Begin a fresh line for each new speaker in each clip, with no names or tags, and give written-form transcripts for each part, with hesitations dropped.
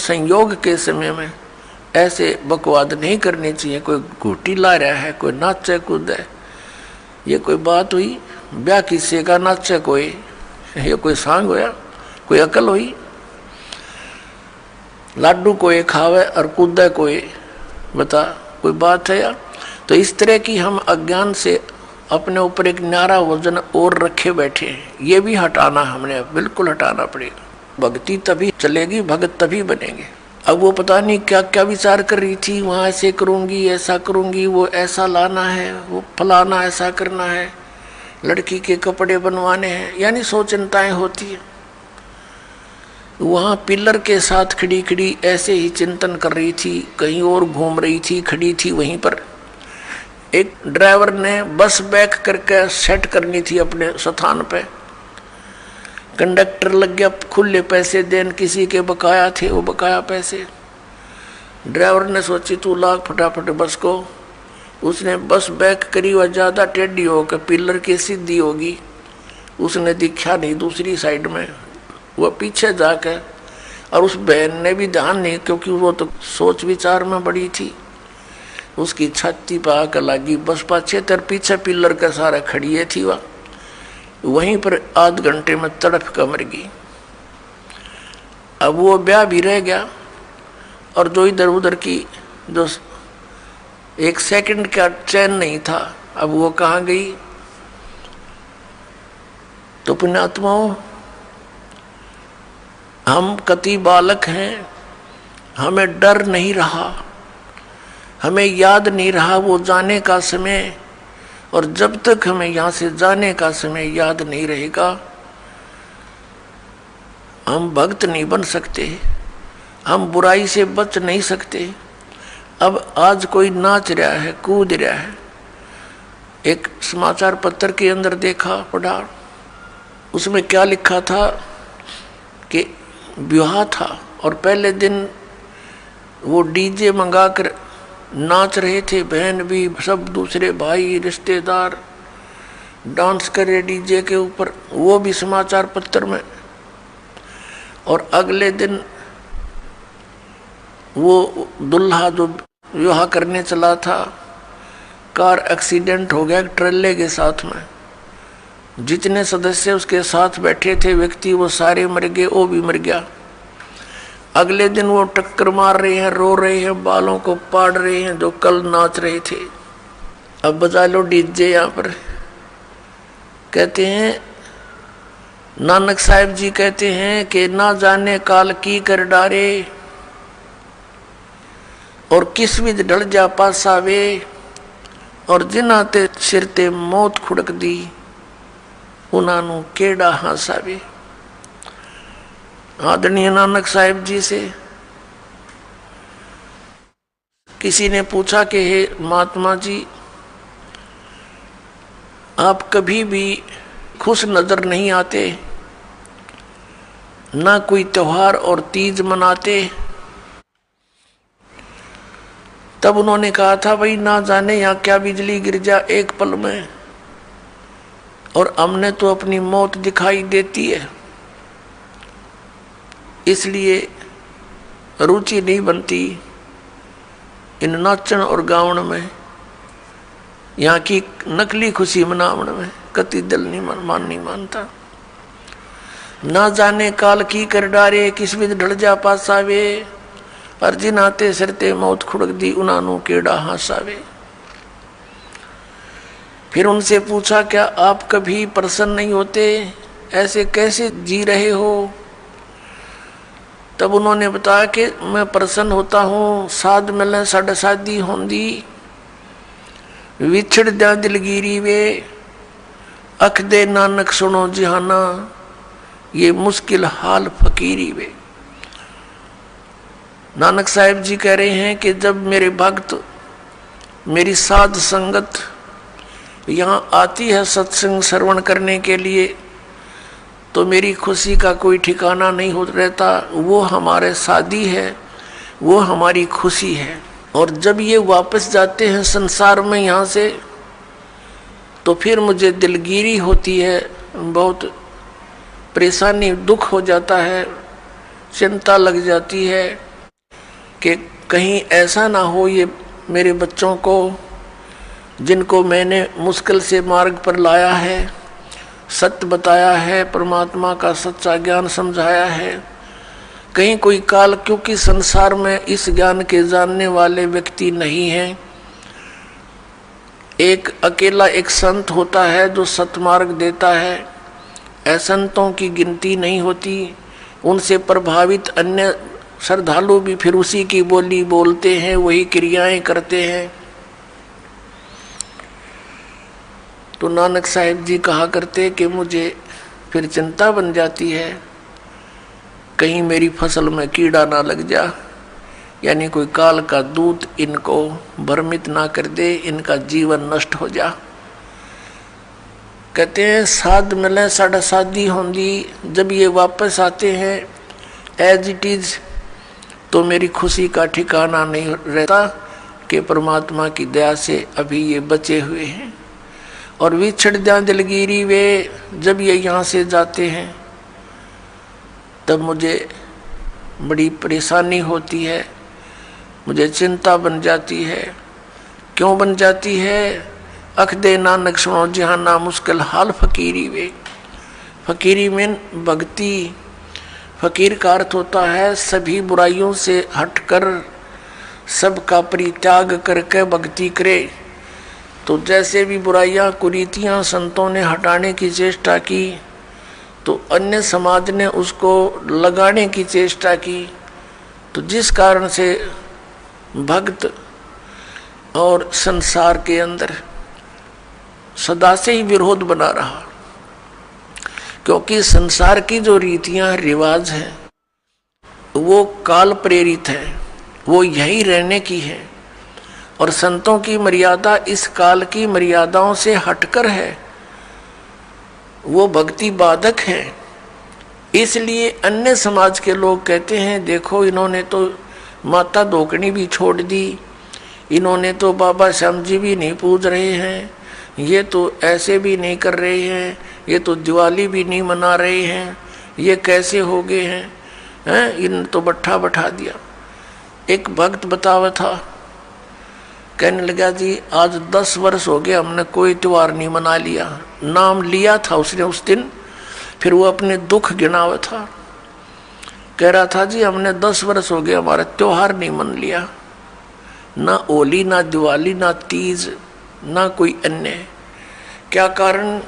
संयोग के समय में ऐसे बकवाद नहीं करनी चाहिए। कोई घूटी ला रहा है, कोई नाचे कूद है, ये कोई बात हुई? ब्याह किसी का नाचे कोई, ये कोई सांग होया? कोई अकल हुई? लाडू कोई खावे और कूदे कोई, बता कोई बात है यार? तो इस तरह की हम अज्ञान से अपने ऊपर एक न्यारा वजन और रखे बैठे हैं, ये भी हटाना, हमने बिल्कुल हटाना पड़ेगा। भक्ति तभी चलेगी, भगत तभी बनेंगे। अब वो पता नहीं क्या क्या विचार कर रही थी, वहाँ ऐसे करूँगी, ऐसा करूँगी, वो ऐसा लाना है, वो फलाना ऐसा करना है, लड़की के कपड़े बनवाने हैं, यानी सौ चिंताएं होती है। वहाँ पिलर के साथ खड़ी खड़ी ऐसे ही चिंतन कर रही थी, कहीं और घूम रही थी, खड़ी थी वहीं पर। एक ड्राइवर ने बस बैक करके सेट करनी थी अपने स्थान पे, कंडक्टर लग गया खुले पैसे देन, किसी के बकाया थे वो बकाया पैसे। ड्राइवर ने सोची तू लाग फटाफट बस को, उसने बस बैक करी, वह ज़्यादा टेढ़ी होकर पिलर की सीधी होगी, उसने दिखा नहीं दूसरी साइड में, वह पीछे जाकर, और उस बहन ने भी ध्यान नहीं, क्योंकि वो तो सोच विचार में बड़ी थी, उसकी छाती पर आकर लगी बस पाछे तर पीछे पिलर का सारा खड़िए थी, वह वहीं पर आध घंटे में तड़प कर मर गई। अब वो ब्याह भी रह गया, और जो इधर उधर की जो एक सेकंड का चैन नहीं था, अब वो कहाँ गई? तो पुण्यात्माओं, हम कति बालक हैं, हमें डर नहीं रहा, हमें याद नहीं रहा वो जाने का समय, और जब तक हमें यहाँ से जाने का समय याद नहीं रहेगा, हम भक्त नहीं बन सकते, हम बुराई से बच नहीं सकते। अब आज कोई नाच रहा है, कूद रहा है, एक समाचार पत्र के अंदर देखा, पढ़ा, उसमें क्या लिखा था कि विवाह था और पहले दिन वो डीजे मंगाकर नाच रहे थे, बहन भी, सब दूसरे भाई रिश्तेदार डांस कर रहे डीजे के ऊपर, वो भी समाचार पत्र में। और अगले दिन वो दुल्हा जो विवाह करने चला था, कार एक्सीडेंट हो गया ट्रेले के साथ में, जितने सदस्य उसके साथ बैठे थे व्यक्ति वो सारे मर गए, वो भी मर गया। अगले दिन वो टक्कर मार रहे हैं, रो रहे हैं, बालों को पाड़ रहे हैं जो कल नाच रहे थे। अब बजा लो डीजे यहाँ पर। कहते हैं नानक साहिब जी कहते हैं कि ना जाने काल की कर डारे, और किस विध ढल जा पासा वे, और जिन्हां ते सिर ते मौत खुड़क दी, उन्हां नू केड़ा हासावे। आदरणीय नानक साहिब जी से किसी ने पूछा कि हे महात्मा जी, आप कभी भी खुश नजर नहीं आते, ना कोई त्योहार और तीज मनाते। तब उन्होंने कहा था भाई ना जाने यहाँ क्या बिजली गिर जा एक पल में, और हमने तो अपनी मौत दिखाई देती है, इसलिए रुचि नहीं बनती इन नाचन और गावन में, यहाँ की नकली खुशी मनावन में कति दिल नहीं मानता। ना जाने काल की कर डारे, किस विध ढल जा पासावे, और जिनाते सरते मौत खुड़क दी, उनानू केड़ा हासावे। फिर उनसे पूछा क्या आप कभी प्रसन्न नहीं होते, ऐसे कैसे जी रहे हो? तब उन्होंने बताया कि मैं प्रसन्न होता हूँ, साध मिले साढ़े शादी होंदी, विछड़ जा दिलगिरी वे, अख दे नानक सुनो जिहाना, ये मुश्किल हाल फकीरी वे। नानक साहिब जी कह रहे हैं कि जब मेरे भक्त, मेरी साध संगत यहाँ आती है सत्संग श्रवण करने के लिए, तो मेरी खुशी का कोई ठिकाना नहीं हो रहता। वो हमारे साथी है, वो हमारी खुशी है। और जब ये वापस जाते हैं संसार में यहाँ से, तो फिर मुझे दिलगिरी होती है, बहुत परेशानी दुख हो जाता है, चिंता लग जाती है कि कहीं ऐसा ना हो ये मेरे बच्चों को जिनको मैंने मुश्किल से मार्ग पर लाया है, सत्य बताया है, परमात्मा का सच्चा ज्ञान समझाया है, कहीं कोई काल, क्योंकि संसार में इस ज्ञान के जानने वाले व्यक्ति नहीं हैं। एक अकेला एक संत होता है जो सतमार्ग देता है, असंतों की गिनती नहीं होती। उनसे प्रभावित अन्य श्रद्धालु भी फिर उसी की बोली बोलते हैं, वही क्रियाएं करते हैं। तो नानक साहिब जी कहा करते कि मुझे फिर चिंता बन जाती है, कहीं मेरी फसल में कीड़ा ना लग जा, यानी कोई काल का दूत इनको भ्रमित ना कर दे, इनका जीवन नष्ट हो जा। कहते हैं साध मिले साढ़ा शादी होंगी, जब ये वापस आते हैं एज इट इज, तो मेरी खुशी का ठिकाना नहीं रहता कि परमात्मा की दया से अभी ये बचे हुए हैं। और विछड़ जा दिलगिरी वे, जब ये यहाँ से जाते हैं तब मुझे बड़ी परेशानी होती है, मुझे चिंता बन जाती है। क्यों बन जाती है? अख दे नानक सुनो जहाना मुश्किल हाल फकीरी वे। फकीरी में भक्ति, फकीर का अर्थ होता है सभी बुराइयों से हटकर सबका परित्याग करके भक्ति करे। तो जैसे भी बुराइयां कुरीतियां संतों ने हटाने की चेष्टा की, तो अन्य समाज ने उसको लगाने की चेष्टा की। तो जिस कारण से भक्त और संसार के अंदर सदा से ही विरोध बना रहा, क्योंकि संसार की जो रीतियां रिवाज हैं वो काल प्रेरित है, वो यही रहने की है। और संतों की मर्यादा इस काल की मर्यादाओं से हटकर है, वो भक्ति बाधक है। इसलिए अन्य समाज के लोग कहते हैं देखो इन्होंने तो माता धोकनी भी छोड़ दी, इन्होंने तो बाबा श्याम जी भी नहीं पूज रहे हैं, ये तो ऐसे भी नहीं कर रहे हैं, ये तो दिवाली भी नहीं मना रहे हैं, ये कैसे हो गए हैं, इन तो बट्ठा बैठा दिया। एक भक्त बतावा था, कहने लगा जी आज 10 वर्ष हो गए हमने कोई त्योहार नहीं मना लिया। नाम लिया था उसने उस दिन, फिर वो अपने दुख गिनावा था। कह रहा था जी हमने 10 वर्ष हो गए हमारा त्योहार नहीं मन लिया, ना होली ना दिवाली ना तीज ना कोई अन्य। क्या कारण?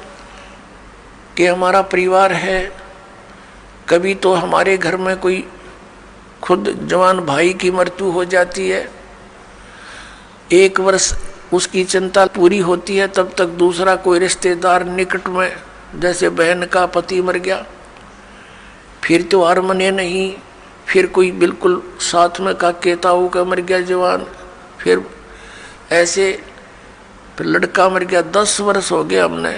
कि हमारा परिवार है, कभी तो हमारे घर में कोई खुद जवान भाई की मृत्यु हो जाती है, 1 वर्ष उसकी चिंता पूरी होती है, तब तक दूसरा कोई रिश्तेदार निकट में, जैसे बहन का पति मर गया, फिर त्योहार मने नहीं, फिर कोई बिल्कुल साथ में का केताऊ का मर गया जवान, फिर ऐसे फिर लड़का मर गया। 10 वर्ष हो गए हमने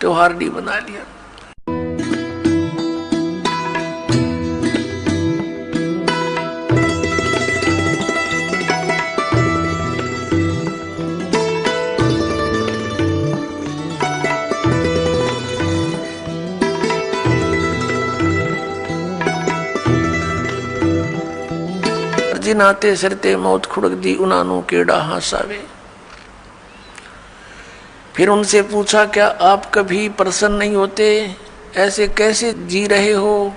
त्योहार नहीं बना लिया। नाते सरते मौत खुड़क दी उन्होंने केड़ा हासावे। फिर उनसे पूछा क्या आप कभी प्रसन्न नहीं होते, ऐसे कैसे जी रहे हो?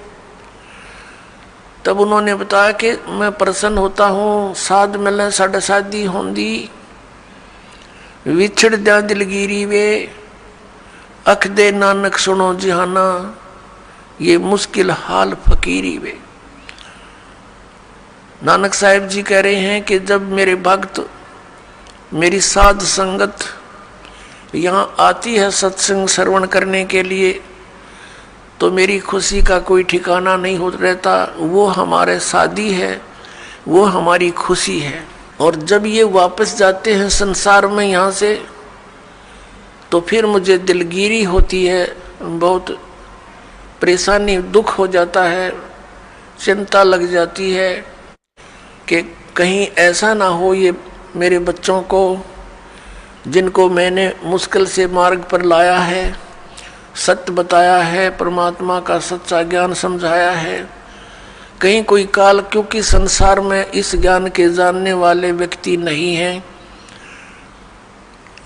तब उन्होंने बताया कि मैं प्रसन्न होता हूँ, साध मिले साढ़ा शादी होंगी, विछड़ जा दिलगिरी वे, अख दे नानक सुनो जहाना, ये मुश्किल हाल फकीरी वे। नानक साहिब जी कह रहे हैं कि जब मेरे भक्त, मेरी साध संगत यहाँ आती है सत्संग श्रवण करने के लिए, तो मेरी खुशी का कोई ठिकाना नहीं हो रहता। वो हमारे साथी है, वो हमारी खुशी है। और जब ये वापस जाते हैं संसार में यहाँ से, तो फिर मुझे दिलगिरी होती है, बहुत परेशानी दुख हो जाता है, चिंता लग जाती है कि कहीं ऐसा ना हो ये मेरे बच्चों को जिनको मैंने मुश्किल से मार्ग पर लाया है, सत्य बताया है, परमात्मा का सच्चा ज्ञान समझाया है, कहीं कोई काल, क्योंकि संसार में इस ज्ञान के जानने वाले व्यक्ति नहीं हैं।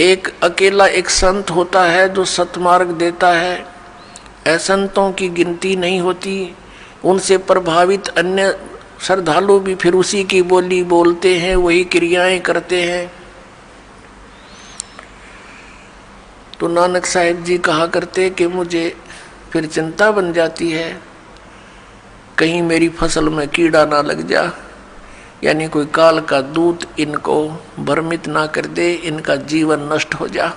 एक अकेला एक संत होता है जो सतमार्ग देता है, असंतों की गिनती नहीं होती। उनसे प्रभावित अन्य श्रद्धालु भी फिर उसी की बोली बोलते हैं, वही क्रियाएं करते हैं। तो नानक साहिब जी कहा करते कि मुझे फिर चिंता बन जाती है, कहीं मेरी फसल में कीड़ा ना लग जा, यानी कोई काल का दूत इनको भ्रमित ना कर दे, इनका जीवन नष्ट हो जा।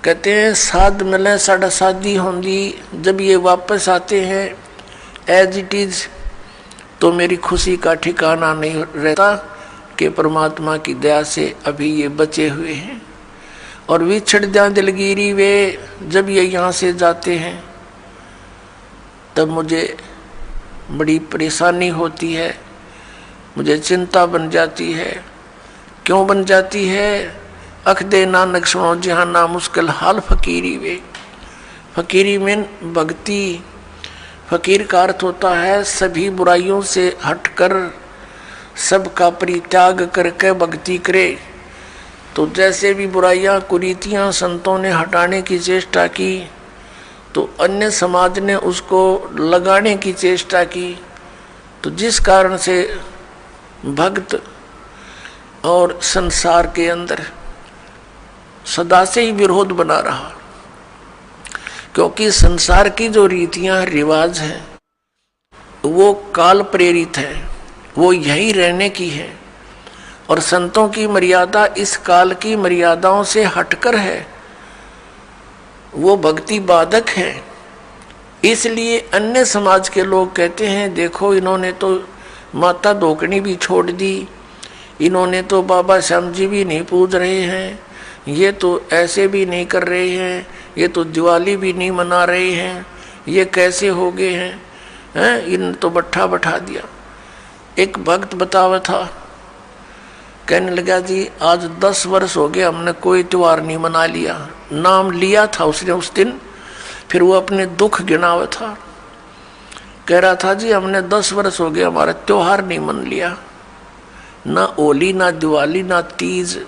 कहते हैं साध मिले साढ़ा शादी होंगी, जब ये वापस आते हैं एज इट इज, तो मेरी खुशी का ठिकाना नहीं रहता कि परमात्मा की दया से अभी ये बचे हुए हैं। और विछड़ जा दिलगिरी वे, जब ये यहाँ से जाते हैं तब मुझे बड़ी परेशानी होती है, मुझे चिंता बन जाती है। क्यों बन जाती है? अख दे नानक सुनो जहाँ ना मुश्किल हाल फकीरी वे। फकीरी में भक्ति, फकीर का अर्थ होता है सभी बुराइयों से हटकर सबका परित्याग करके भक्ति करे। तो जैसे भी बुराइयां कुरीतियां संतों ने हटाने की चेष्टा की, तो अन्य समाज ने उसको लगाने की चेष्टा की। तो जिस कारण से भक्त और संसार के अंदर सदा से ही विरोध बना रहा, क्योंकि संसार की जो रीतियां रिवाज हैं वो काल प्रेरित है, वो यही रहने की है। और संतों की मर्यादा इस काल की मर्यादाओं से हटकर है, वो भक्ति बाधक है। इसलिए अन्य समाज के लोग कहते हैं देखो इन्होंने तो माता धोकनी भी छोड़ दी, इन्होंने तो बाबा श्याम जी भी नहीं पूज रहे हैं, ये तो ऐसे भी नहीं कर रहे हैं, ये तो दिवाली भी नहीं मना रहे हैं, ये कैसे हो गए हैं, इन तो बट्ठा बैठा दिया। एक भक्त बतावा था, कहने लगा जी आज 10 वर्ष हो गए हमने कोई त्योहार नहीं मना लिया। नाम लिया था उसने उस दिन, फिर वो अपने दुख गिनावा था। कह रहा था जी हमने 10 वर्ष हो गए हमारा त्योहार नहीं मन लिया, ना होली ना दिवाली ना तीज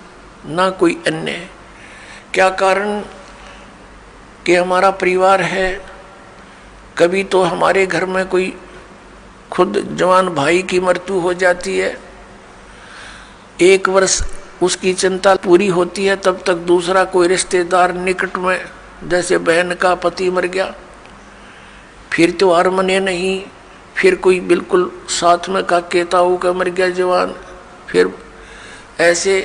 ना कोई अन्य। क्या कारण? कि हमारा परिवार है, कभी तो हमारे घर में कोई खुद जवान भाई की मृत्यु हो जाती है, 1 वर्ष उसकी चिंता पूरी होती है, तब तक दूसरा कोई रिश्तेदार निकट में, जैसे बहन का पति मर गया, फिर त्योहार मने नहीं, फिर कोई बिल्कुल साथ में का केताऊ का मर गया जवान, फिर ऐसे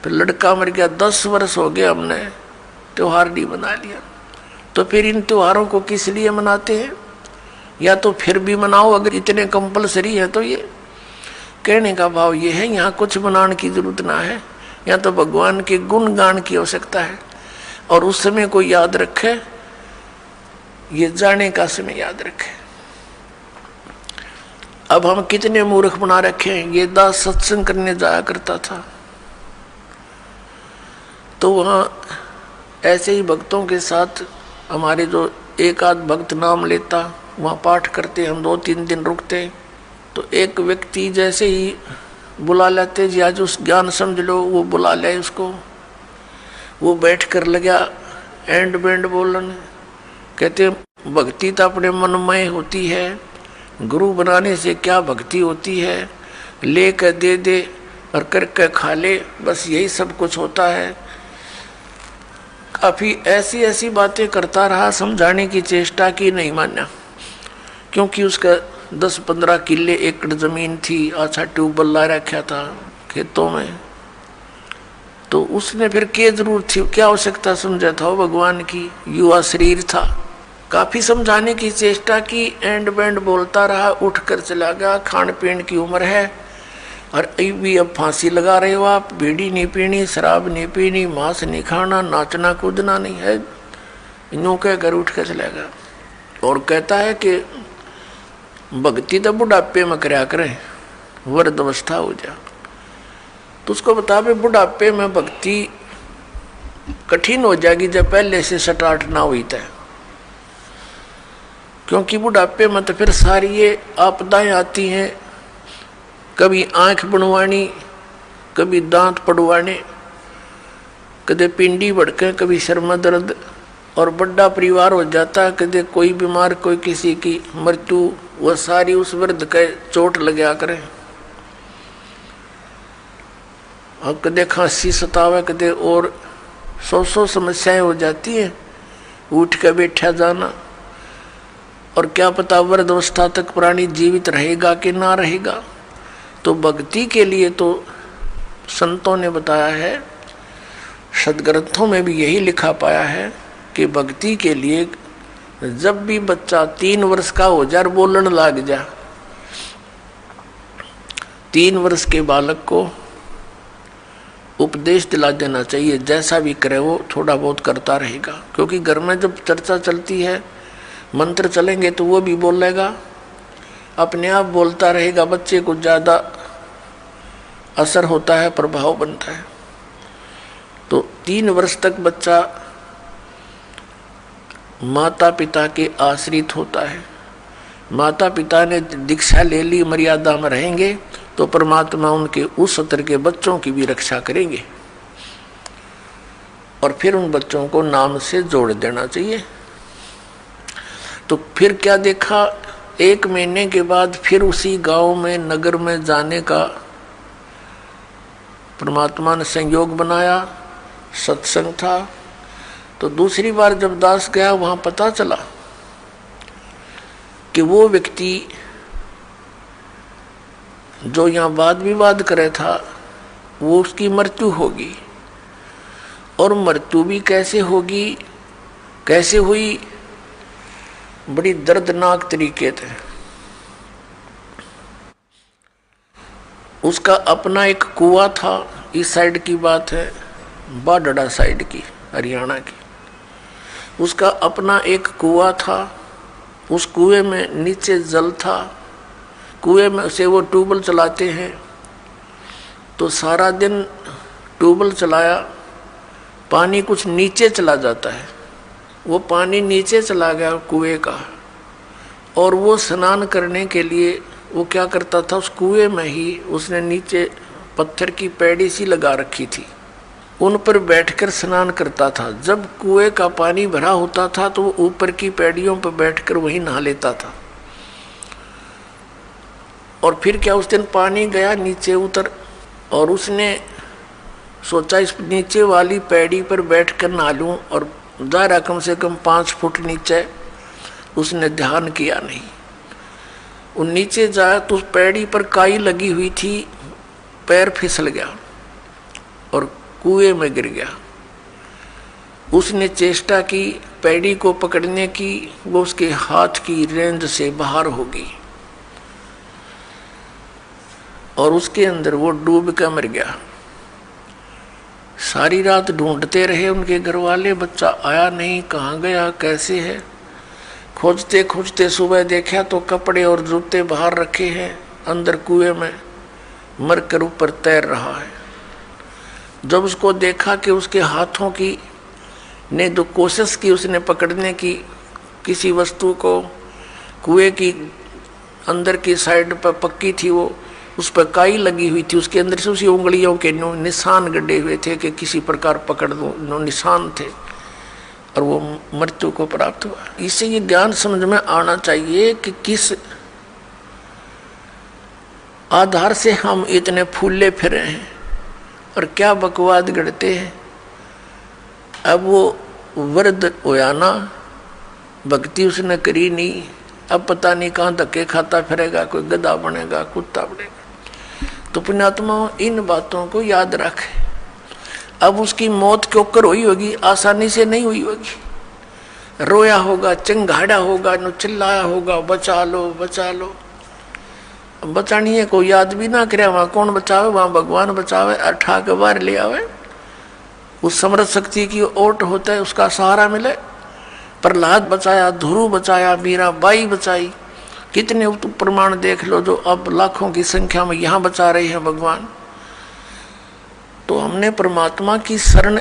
फिर लड़का मर गया। 10 वर्ष हो गए हमने त्योहार नहीं मना लिया। तो फिर इन त्योहारों को किस लिए मनाते हैं? या तो फिर भी मनाओ अगर इतने कंपलसरी है तो। ये कहने का भाव ये है यहाँ कुछ मनाने की जरूरत ना है, या तो भगवान के गुण गान की आवश्यकता है। और उस समय को याद रखे, ये जाने का समय याद रखे। अब हम कितने मूर्ख बना रखे हैं। ये दास सत्संग करने जाया करता था, तो वहाँ ऐसे ही भक्तों के साथ हमारे जो एक आध भक्त नाम लेता, वहाँ पाठ करते, हम 2-3 दिन रुकते। तो एक व्यक्ति जैसे ही बुला लेते जी आज उस ज्ञान समझ लो, वो बुला ले उसको, वो बैठ कर लगा एंड बैंड बोलन। कहते भक्ति तो अपने मनमय होती है, गुरु बनाने से क्या भक्ति होती है, ले कर दे दे और करके खा ले, बस यही सब कुछ होता है। काफ़ी ऐसी ऐसी बातें करता रहा, समझाने की चेष्टा की, नहीं माना। क्योंकि उसका 10-15 किले एकड़ जमीन थी, अच्छा ट्यूबवेल ला रखा था खेतों में, तो उसने फिर क्या जरूरत थी, क्या आवश्यकता समझा था वो भगवान की, युवा शरीर था। काफ़ी समझाने की चेष्टा की, एंड बैंड बोलता रहा, उठ कर चला गया। खान पीन की उम्र है और भी अब फांसी लगा रहे हो आप, बीड़ी नहीं पीनी, शराब नहीं पीनी, मांस नहीं खाना, नाचना कूदना नहीं है, यूँ कह कर उठ कर चला गया। और कहता है कि भक्ति तो बुढ़ापे में करया करें, वृद्ध अवस्था हो जा। तो उसको बता भाई बुढ़ापे में भक्ति कठिन हो जाएगी जब पहले से स्टार्ट ना हुई था। क्योंकि बुढ़ापे में तो फिर सारी ये आपदाएं आती हैं, कभी आंख बनवानी, कभी दांत पड़वाने, कदे पिंडी भड़के, कभी सिर में दर्द, और बड़ा परिवार हो जाता, कदे कोई बीमार, कोई किसी की मृत्यु, वह सारी उस वृद्ध के चोट लगा करे। और कदे खांसी सतावे, कदे और 100 समस्याएं हो जाती हैं, उठ के बैठा जाना, और क्या पता वृद्धावस्था तक प्राणी जीवित रहेगा कि ना रहेगा। तो भक्ति के लिए तो संतों ने बताया है, सदग्रंथों में भी यही लिखा पाया है कि भक्ति के लिए जब भी बच्चा 3 वर्ष का हो जाए, बोलने लग जा, 3 वर्ष के बालक को उपदेश दिला देना चाहिए। जैसा भी करे वो थोड़ा बहुत करता रहेगा, क्योंकि घर में जब चर्चा चलती है, मंत्र चलेंगे तो वो भी बोलेगा, अपने आप बोलता रहेगा। बच्चे को ज़्यादा असर होता है, प्रभाव बनता है। तो 3 वर्ष तक बच्चा माता पिता के आश्रित होता है। माता पिता ने दीक्षा ले ली, मर्यादा में रहेंगे तो परमात्मा उनके उस स्तर के बच्चों की भी रक्षा करेंगे, और फिर उन बच्चों को नाम से जोड़ देना चाहिए। तो फिर क्या देखा, 1 महीने के बाद फिर उसी गांव में, नगर में जाने का परमात्मा ने संयोग बनाया, सत्संग था। तो दूसरी बार जब दास गया, वहां पता चला कि वो व्यक्ति जो यहाँ वाद विवाद करे था, वो उसकी मृत्यु होगी। और मृत्यु भी कैसे होगी, कैसे हुई, बड़ी दर्दनाक तरीके थे। उसका अपना एक कुआं था, इस साइड की बात है, बाडड़ा साइड की, हरियाणा की। उसका अपना एक कुआं था, उस कुएं में नीचे जल था, कुएं में से वो ट्यूबवेल चलाते हैं। तो सारा दिन ट्यूबवेल चलाया, पानी कुछ नीचे चला जाता है, वो पानी नीचे चला गया कुएं का। और वो स्नान करने के लिए वो क्या करता था, उस कुएं में ही उसने नीचे पत्थर की पैड़ी सी लगा रखी थी, उन पर बैठकर स्नान करता था। जब कुएं का पानी भरा होता था तो वो ऊपर की पैड़ियों पर बैठकर वहीं नहा लेता था। और फिर क्या, उस दिन पानी गया, नीचे उतर, और उसने सोचा इस नीचे वाली पैड़ी पर बैठकर नहा लूं, और दायरा कम से कम 5 फुट नीचे। उसने ध्यान किया नहीं, वो नीचे जाया तो उस पैड़ी पर काई लगी हुई थी, पैर फिसल गया और कुएं में गिर गया। उसने चेष्टा की पैड़ी को पकड़ने की, वो उसके हाथ की रेंज से बाहर हो गई और उसके अंदर वो डूब कर मर गया। सारी रात ढूंढते रहे उनके घर वाले, बच्चा आया नहीं, कहाँ गया, कैसे है। खोजते खोजते सुबह देखा तो कपड़े और जूते बाहर रखे हैं, अंदर कुएं में मरकर ऊपर तैर रहा है। जब उसको देखा कि उसके हाथों की ने जो कोशिश की उसने पकड़ने की किसी वस्तु को, कुएं की अंदर की साइड पर पक्की थी, वो उस पर काई लगी हुई थी, उसके अंदर से उसी उंगलियों के निशान गड्ढे हुए थे कि किसी प्रकार पकड़ दो, निशान थे, और वो मृत्यु को प्राप्त हुआ। इससे ये ज्ञान समझ में आना चाहिए कि किस आधार से हम इतने फूले फिरे हैं और क्या बकवाद गढ़ते हैं। अब वो वृद्ध होया ना, भक्ति उसने करी नहीं, अब पता नहीं कहाँ धक्के खाता फिरेगा, कोई गधा बनेगा, कुत्ता बनेगा। तो पुण्यात्मा इन बातों को याद रखे। अब उसकी मौत क्यों कर हुई होगी, आसानी से नहीं हुई होगी। रोया होगा, चिंगाड़ा होगा, नो चिल्लाया होगा, बचा लो बचा लो। बचानी है कोई याद भी ना करे, वहां कौन बचावे, वहां भगवान बचावे, अठा के बाहर ले आवे। उस समृद्ध शक्ति की ओट होता है, उसका सहारा मिले। प्रहलाद बचाया, ध्रुव बचाया, मीराबाई बचाई, कितने प्रमाण देख लो जो अब लाखों की संख्या में यहाँ बचा रहे हैं भगवान। तो हमने परमात्मा की शरण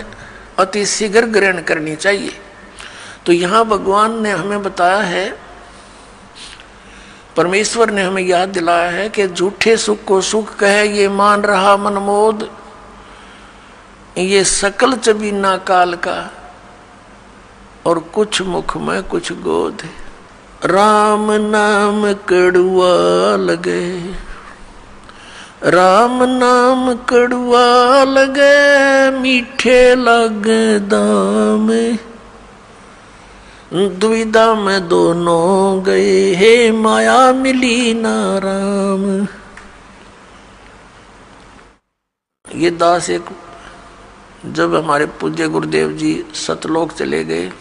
अति शीघ्र ग्रहण करनी चाहिए। तो यहाँ भगवान ने हमें बताया है परमेश्वर ने हमें याद दिलाया है कि झूठे सुख को सुख कहे ये मान रहा मनमोद, ये सकल चबीना काल का, और कुछ मुख में कुछ गोद। राम नाम कड़ुआ लगे, राम नाम कड़ुआ लगे, मीठे लगे दाम, दुविधा में दोनों गए, हे माया मिली ना राम। ये दास एक, जब हमारे पूज्य गुरुदेव जी सतलोक चले गए,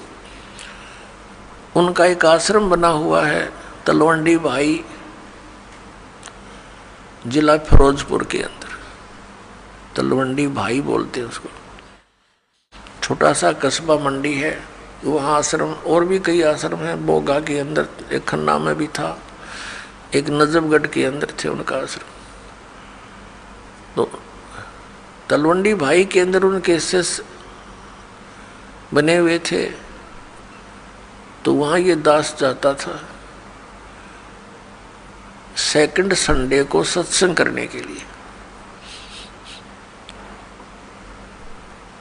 उनका एक आश्रम बना हुआ है तलवंडी भाई, जिला फिरोजपुर के अंदर। तलवंडी भाई बोलते हैं उसको। छोटा सा कस्बा मंडी है, वहाँ आश्रम, और भी कई आश्रम हैं। बोगा के अंदर एक खन्ना में भी था, एक नजफगढ़ के अंदर थे उनका आश्रम। तो तलवंडी भाई के अंदर उनके शिष्य बने हुए थे। तो वहाँ ये दास जाता था सेकंड संडे को सत्संग करने के लिए।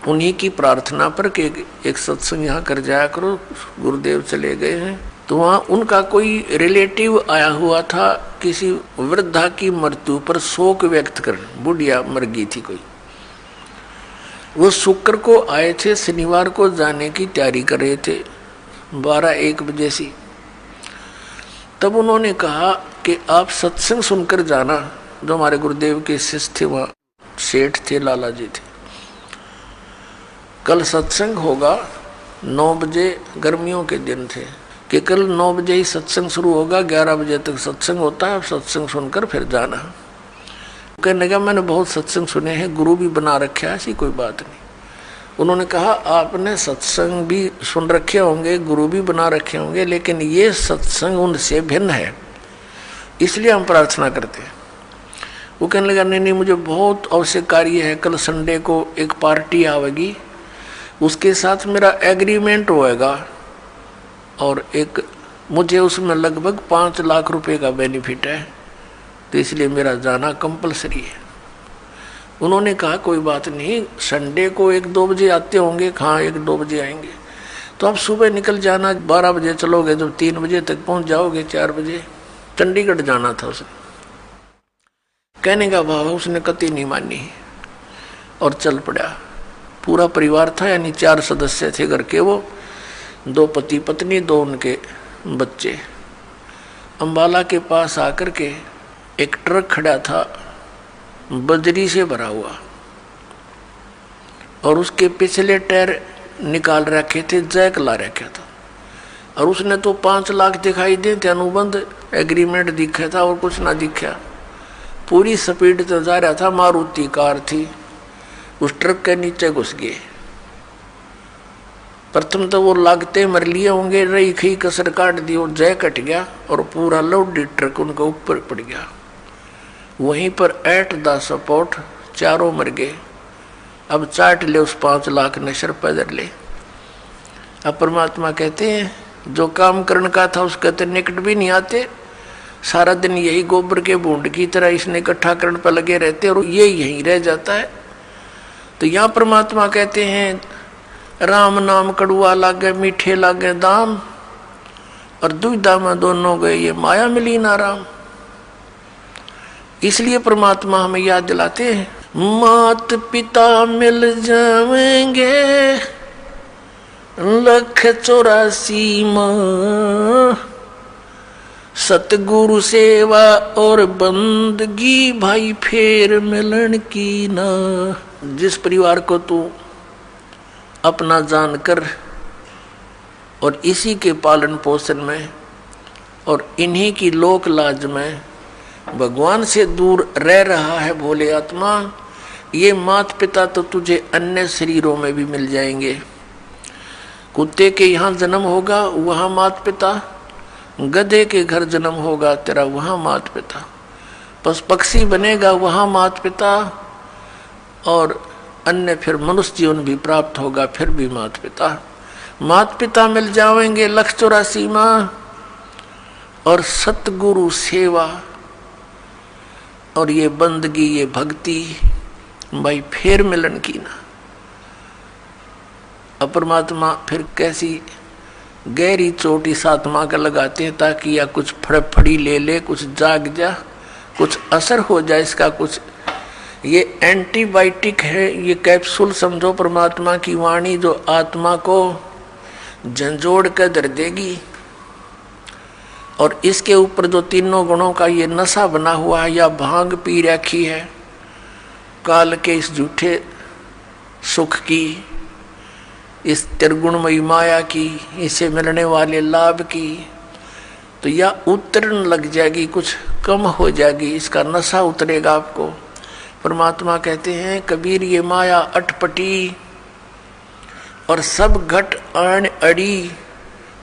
उन्हीं की प्रार्थना पर कि एक सत्संग यहाँ कर जाया करो, गुरुदेव चले गए हैं। तो वहाँ उनका कोई रिलेटिव आया हुआ था, किसी वृद्धा की मृत्यु पर शोक व्यक्त करने, बुढ़िया मर गई थी कोई। वो शुक्र को आए थे, शनिवार को जाने की तैयारी कर रहे थे 12-1 बजे से। तब उन्होंने कहा कि आप सत्संग सुनकर जाना। जो हमारे गुरुदेव के शिष्य थे, वहाँ सेठ थे, लाला जी थे। कल सत्संग होगा 9 बजे, गर्मियों के दिन थे कि कल 9 बजे ही सत्संग शुरू होगा, 11 बजे तक सत्संग होता है, सत्संग सुनकर फिर जाना। कहने लगा मैंने बहुत सत्संग सुने हैं, गुरु भी बना रखा है, ऐसी कोई बात नहीं। उन्होंने कहा आपने सत्संग भी सुन रखे होंगे, गुरु भी बना रखे होंगे, लेकिन ये सत्संग उनसे भिन्न है, इसलिए हम प्रार्थना करते हैं। वो कहने लगा नहीं, मुझे बहुत आवश्यक कार्य है, कल संडे को एक पार्टी आवेगी, उसके साथ मेरा एग्रीमेंट होएगा, और एक मुझे उसमें लगभग 5 लाख रुपए का बेनिफिट है, तो इसलिए मेरा जाना कंपलसरी है। उन्होंने कहा कोई बात नहीं, संडे को 1-2 बजे आते होंगे। हाँ, 1-2 बजे आएंगे, तो आप सुबह निकल जाना, 12 बजे चलोगे तो 3 बजे तक पहुंच जाओगे। 4 बजे चंडीगढ़ जाना था उसे। कहने का भाव उसने कतई नहीं मानी और चल पड़ा। पूरा परिवार था, यानी 4 सदस्य थे घर के, वो 2 पति पत्नी, 2 उनके बच्चे। अंबाला के पास आकर के एक ट्रक खड़ा था बजरी से भरा हुआ, और उसके पिछले टायर निकाल रखे थे, जैक ला रखा था, और उसने तो 5 लाख दिखाई दे थे, अनुबंध एग्रीमेंट दिखा था और कुछ ना दिखा। पूरी स्पीड से जा रहा था, मारुति कार थी, उस ट्रक के नीचे घुस गए। प्रथम तो वो लागते मर लिए होंगे, रही खी कसर काट दी और जय कट गया, और पूरा लोडेड ट्रक उनके ऊपर पड़ गया। वहीं पर एट द सपोर्ट 4 मर गए। अब चाट ले उस 5 लाख नशर पैदल ले। अब परमात्मा कहते हैं जो काम करने का था उसके तो निकट भी नहीं आते, सारा दिन यही गोबर के बूंद की तरह इसने इकट्ठा करने पर लगे रहते, और ये यहीं रह जाता है। तो यहाँ परमात्मा कहते हैं राम नाम कड़ुआ लागे, मीठे लागे दाम, और दुविधा में दोनों गए, ये माया मिली ना राम। इसलिए परमात्मा हमें याद दिलाते हैं, मात पिता मिल जाएंगे 184 माँ, सतगुरु सेवा और बंदगी भाई फेर मिलन की ना। जिस परिवार को तू अपना जानकर और इसी के पालन पोषण में और इन्हीं की लोक लाज में भगवान से दूर रह रहा है भोले आत्मा, ये माता पिता तो तुझे अन्य शरीरों में भी मिल जाएंगे। कुत्ते के यहाँ जन्म होगा वहाँ माता पिता, गधे के घर जन्म होगा तेरा वहाँ माता पिता, पशु पक्षी बनेगा वहाँ माता पिता, और अन्य फिर मनुष्य जीवन भी प्राप्त होगा फिर भी माता पिता। माता पिता मिल जाएंगे 184 माँ, और सतगुरु सेवा और ये बंदगी, ये भक्ति भाई फिर मिलन की ना। अपरमात्मा फिर कैसी गहरी चोट इस आत्मा का लगाते हैं ताकि या कुछ फड़फड़ी ले ले, कुछ जाग जा, कुछ असर हो जाए इसका कुछ। ये एंटीबायोटिक है, ये कैप्सूल समझो परमात्मा की वाणी जो आत्मा को झंझोड़ कर धर देगी। और इसके ऊपर जो तीनों गुणों का ये नशा बना हुआ है या भांग पी रखी है काल के इस झूठे सुख की, इस त्रिगुणमयी माया की, इसे मिलने वाले लाभ की, तो या उतरन लग जाएगी, कुछ कम हो जाएगी, इसका नशा उतरेगा आपको। परमात्मा कहते हैं कबीर ये माया अटपटी और सब घट आन अड़ी,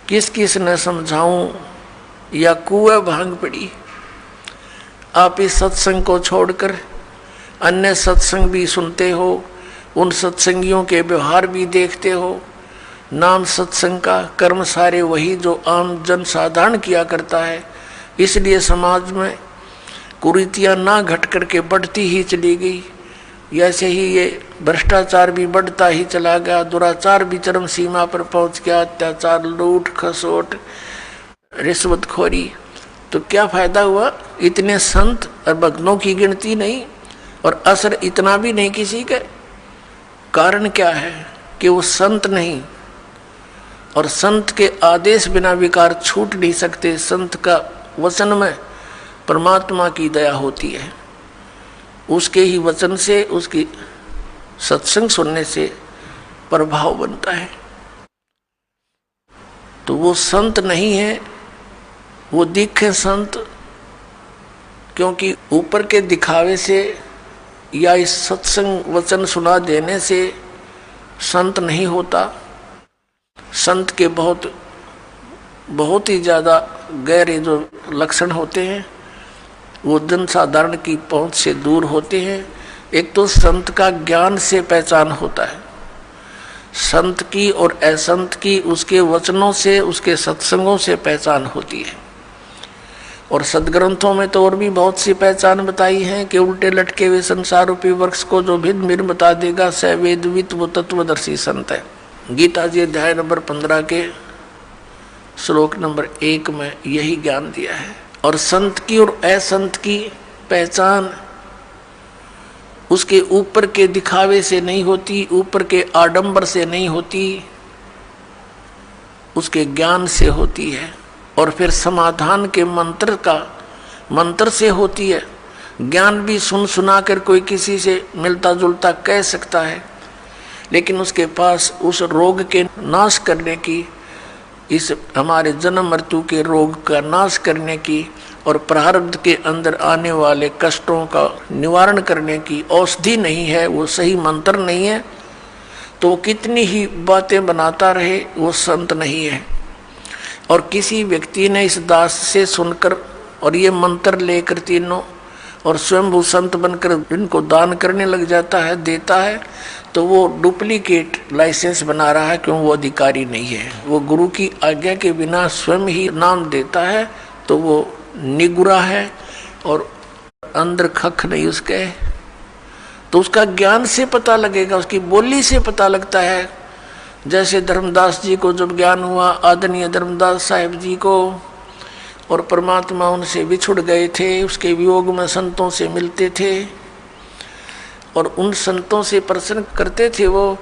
किस किस न समझाऊं या कुएं भांग पड़ी। आप इस सत्संग को छोड़कर अन्य सत्संग भी सुनते हो, उन सत्संगियों के व्यवहार भी देखते हो। नाम सत्संग का, कर्म सारे वही जो आम जन साधारण किया करता है। इसलिए समाज में कुरीतियाँ ना घट करके बढ़ती ही चली गई। ऐसे ही ये भ्रष्टाचार भी बढ़ता ही चला गया, दुराचार भी चरम सीमा पर पहुंच गया, अत्याचार, लूट खसोट, रिश्वतखोरी। तो क्या फायदा हुआ? इतने संत और भक्तों की गिनती नहीं और असर इतना भी नहीं किसी का। कारण क्या है कि वो संत नहीं, और संत के आदेश बिना विकार छूट नहीं सकते। संत का वचन में परमात्मा की दया होती है, उसके ही वचन से, उसकी सत्संग सुनने से प्रभाव बनता है। तो वो संत नहीं है, वो दिखे संत, क्योंकि ऊपर के दिखावे से या इस सत्संग वचन सुना देने से संत नहीं होता। संत के बहुत ही ज़्यादा गहरे जो लक्षण होते हैं वो जन साधारण की पहुंच से दूर होते हैं। एक तो संत का ज्ञान से पहचान होता है, संत की और असंत की उसके वचनों से, उसके सत्संगों से पहचान होती है। और सदग्रंथों में तो और भी बहुत सी पहचान बताई है कि उल्टे लटके हुए संसार रूपी वृक्ष को जो भिन्न भिन्न बता देगा स वेदवित वो तत्वदर्शी संत है। गीता जी अध्याय नंबर 15 के श्लोक नंबर 1 में यही ज्ञान दिया है। और संत की और असंत की पहचान उसके ऊपर के दिखावे से नहीं होती, ऊपर के आडंबर से नहीं होती, उसके ज्ञान से होती है। और फिर समाधान के मंत्र से होती है। ज्ञान भी सुन सुना कर कोई किसी से मिलता जुलता कह सकता है, लेकिन उसके पास उस रोग के नाश करने की, इस हमारे जन्म मृत्यु के रोग का नाश करने की और प्रारब्ध के अंदर आने वाले कष्टों का निवारण करने की औषधि नहीं है, वो सही मंत्र नहीं है, तो कितनी ही बातें बनाता रहे वो संत नहीं है। और किसी व्यक्ति ने इस दास से सुनकर और ये मंत्र लेकर तीनों और स्वयं संत बनकर इनको दान करने लग जाता है, देता है, तो वो डुप्लीकेट लाइसेंस बना रहा है, क्यों? वो अधिकारी नहीं है। वो गुरु की आज्ञा के बिना स्वयं ही नाम देता है तो वो निगुरा है और अंदर खख नहीं उसके। तो उसका ज्ञान से पता लगेगा, उसकी बोली से पता लगता है। जैसे धर्मदास जी को जब ज्ञान हुआ, आदरणीय धर्मदास साहिब जी को, और परमात्मा उनसे बिछुड़ गए थे, उसके वियोग में संतों से मिलते थे और उन संतों से प्रश्न करते थे वो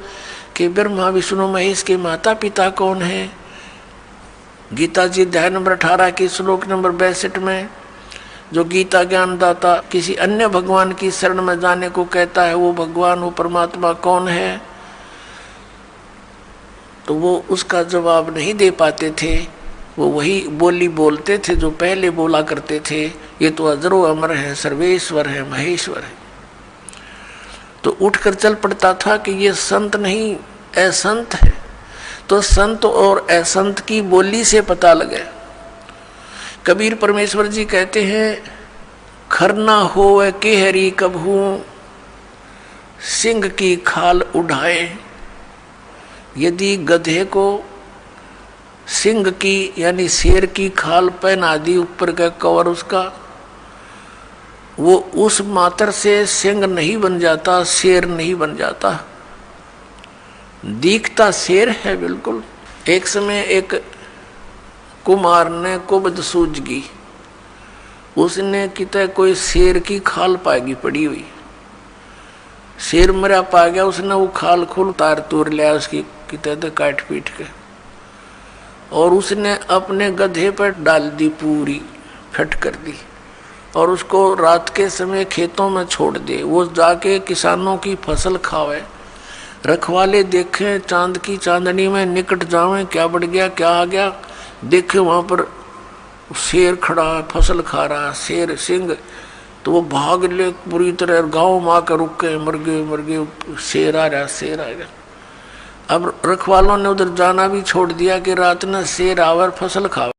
कि ब्रह्मा विष्णु महेश के माता पिता कौन है। गीता जी अध्याय नंबर 18 के श्लोक नंबर 62 में जो गीता ज्ञानदाता किसी अन्य भगवान की शरण में जाने को कहता है, वो भगवान, वो परमात्मा कौन है, तो वो उसका जवाब नहीं दे पाते थे। वो वही बोली बोलते थे जो पहले बोला करते थे, ये तो अजरो अमर है, सर्वेश्वर है, महेश्वर है। तो उठकर चल पड़ता था कि ये संत नहीं असंत है। तो संत और असंत की बोली से पता लगे। कबीर परमेश्वर जी कहते हैं, खरना होवे केहरी कबहू सिंह की खाल उड़ाए। यदि गधे को सिंह की यानी शेर की खाल पहना दी ऊपर का कवर उसका, वो उस मात्र से सिंह नहीं बन जाता, शेर नहीं बन जाता, दिखता शेर है बिल्कुल। एक समय एक कुमार ने कुबद सूझगी, उसने कितने कोई शेर की खाल पाएगी पड़ी हुई, शेर मरा पा गया, उसने वो खाल खुल तार तोड़ लिया उसकी कितने काट पीट के, और उसने अपने गधे पर डाल दी, पूरी फट कर दी, और उसको रात के समय खेतों में छोड़ दे, वो जाके किसानों की फसल खावे। रखवाले देखें चांद की चांदनी में निकट जावें, क्या बढ़ गया क्या आ गया, देखे वहां पर शेर खड़ा है, फसल खा रहा है, शेर सिंह, तो वो भाग ले पूरी तरह, गांव में आकर रुके, मर गए, शेर आ रहा शेर आ गया। अब रखवालों ने उधर जाना भी छोड़ दिया कि रात में शेर आवर फसल खावे।